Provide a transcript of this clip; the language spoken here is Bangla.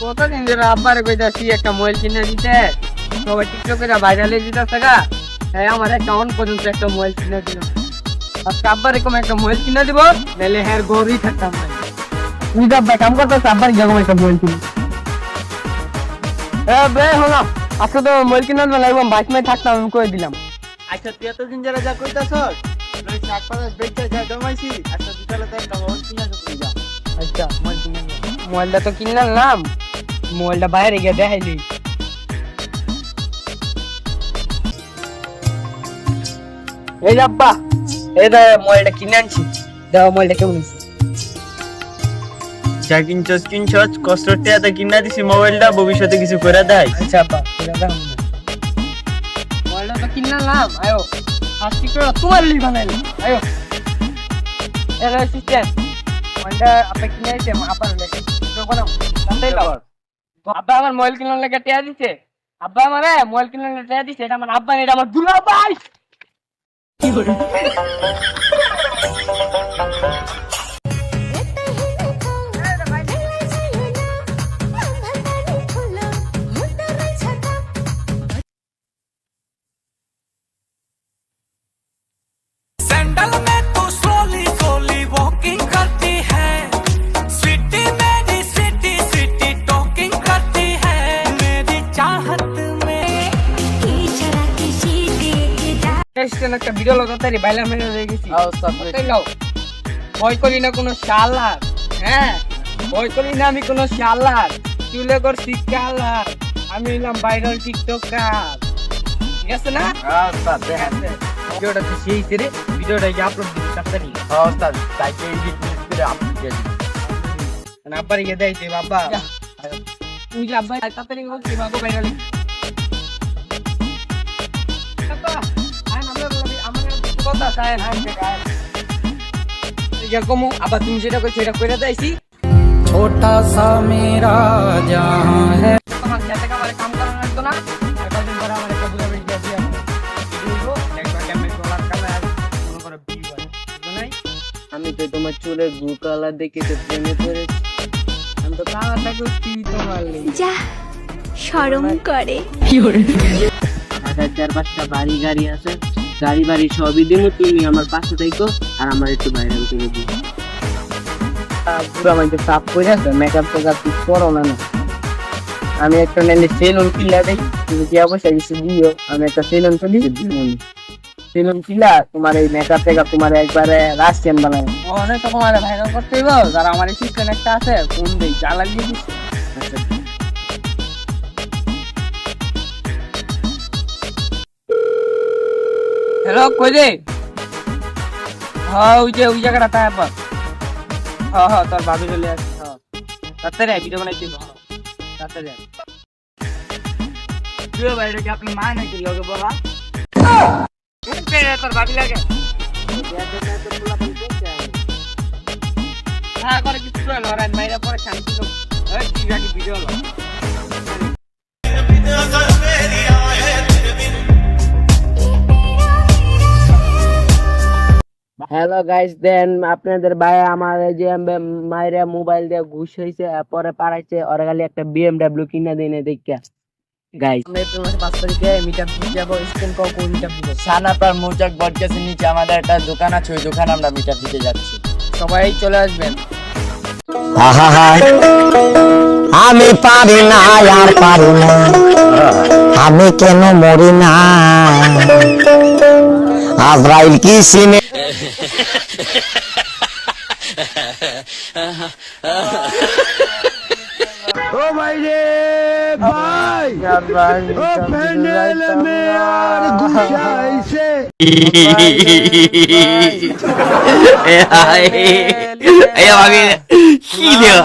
কতদিন ধরে আব্বারে কইতাছি একটা মোবাইল কিনে দিতে, সবাই টিকটকে ভাইরাল হয়ে যেতেছে গা। আমার অ্যাকাউন্ট পর্যন্ত একটা মোবাইল কিনে দিল। আজকে আব্বার এরকম একটা মোবাইল কিনে দিব, নাহলে হ্যাঁ গরই থাকতাম না। তুই তো আব্বা কাম করতেছ, আব্বার এরকম একটা মোবাইল কিনে হলাম। আজকে তো মোবাইল কিনে দেবো লাগবে, বাইক মাই থাকতাম, আমি কয়ে দিলাম। আচ্ছা তুই এতদিন যারা যা কইতাছ আচ্ছা মোবাইলটা তো কিনে আনলাম, মোবাইলটা বাইরে গিয়ে দেখাইলি। এই যে আব্বা, এই দা মোবাইলটা কিনে আনছি, দাও মোবাইলটা কেমন হয়েছে? যা কিনছস কিনছস, কষ্ট টাকা কিনা দিছি মোবাইলটা, ভবিষ্যতে কিছু করে দেয়। আচ্ছা আব্বা, মোবাইলটা তো কিনে আনলাম, আয়ো আজকে তোমার লিখ বানাইলি, আয়ো এলো সিস্টেম। মোবাইলটা আপনি কিনে দিতে আপনার লেগে আব্বা আমার মোবাইল কিনার লেগে টেয়া দিছে। আব্বা আমার মোবাইল কিনার লেগে টেয়া দিছে, এটা আমার আব্বা, এটা আমার দুলা ভাই। কি করে একটা ভিডিও লাগাতারি বাইলা মেরে হয়ে গেছি। ভয় করি না কোনো শালার, হ্যাঁ ভয় করি না আমি কোনো শালার, চুলে করছি কালার, আমি হইলাম ভাইরাল টিকটকার, ঠিক আছে না? ভিডিওটা তো সেই রে, ভিডিওটা কি আপলোড দিবি তাড়াতাড়ি? তাইকে এডিট করে আপলোড দিয়ে দিবি। আব্বার গিয়ে দেয় বাবা, তুই যে আব্বা তাড়াতাড়ি বলছি বাবা ভাইরাল। আবার তুমি যেটা করছো এটা করে দিয়েছি। ছোটা সা মেরা জাহাঁ হ্যাঁ, তোমার সাথে আমার কাম করা লাগতো না। কয়েকদিন পরে আমার একটা বুড়া বেটি দিয়ে বলবো একবার ক্যামেরা তোলার কালার মনে করে বিয়ে হয় নাই। আমি তো তোমার চুলে ব্লু কালার দেখে তো প্রেমে পড়েছি, আমি তো কালারটা করছি তোমার লেগে। যা শরম করে। আমার 4-5টা বাড়ি গাড়ি আছে, গাড়ি বাড়ি সবই দিব, তুমি আমার পাশে থাকো আর আমার একটু ভাইরাল করে দিও। পুরো আমাকে সাফ করে আছে, মেকআপ টেকআপ কিছু করো না। আমি একটা নেলে সেলুন কিলা দেই, তুমি কি অবশ্যই কিছু দিও, আমি একটা সেলুন খুলি দিও। সেলুন কিলা তোমার এই মেকআপ টেকআপ তোমার একবারে রাশিয়ান বানাই অনেক, তোমার ভাইরাল করতে হইব। যারা আমার সিস্টেম একটা আছে ফোন দেই, জ্বালাই দিয়ে দিচ্ছি। আচ্ছা হ্যালো, কই রে? হ্যাঁ ওই যে ওই জায়গাটা তাই আবার। হ্যাঁ তোর ভাবি চলে আসছে। হ্যাঁ তাড়াতাড়ি ভিডিও বানাইতে তাড়াতাড়ি। তুই বাইরে কি আপনার মা নাকি লগে বলা? তোর ভাবি লাগে হ্যাঁ করে কিছু লড়াই মাইরা পরে শান্তি ভিডিও হ্যালো গাইস, দেন আপনাদের ভাই আমার যে মাইরা মোবাইল দিয়ে ঘুষ হয়েছে, পরে পাড়াইছে ওরা খালি একটা BMW কিনা দেয় না দেখা। গাইস আমরা এই মাসে 5 তারিখে মিটআপ দিতে যাব, স্ক্রিন কল কোন মিটআপ দিব? সানাপার মৌচাক বটগাছের নিচে আমাদের একটা দোকান আছে, ওই দোকানে আমরা মিটআপ দিতে যাচ্ছি, সবাই চলে আসবেন। আমি পারি না আর পারি না, আমি কেন মরি না, আজরাইল কি সিনে। ও ভাই রে ভাই, ও প্যান্ডেল মে আর গুছাইছে। এ ভাবি কি দেও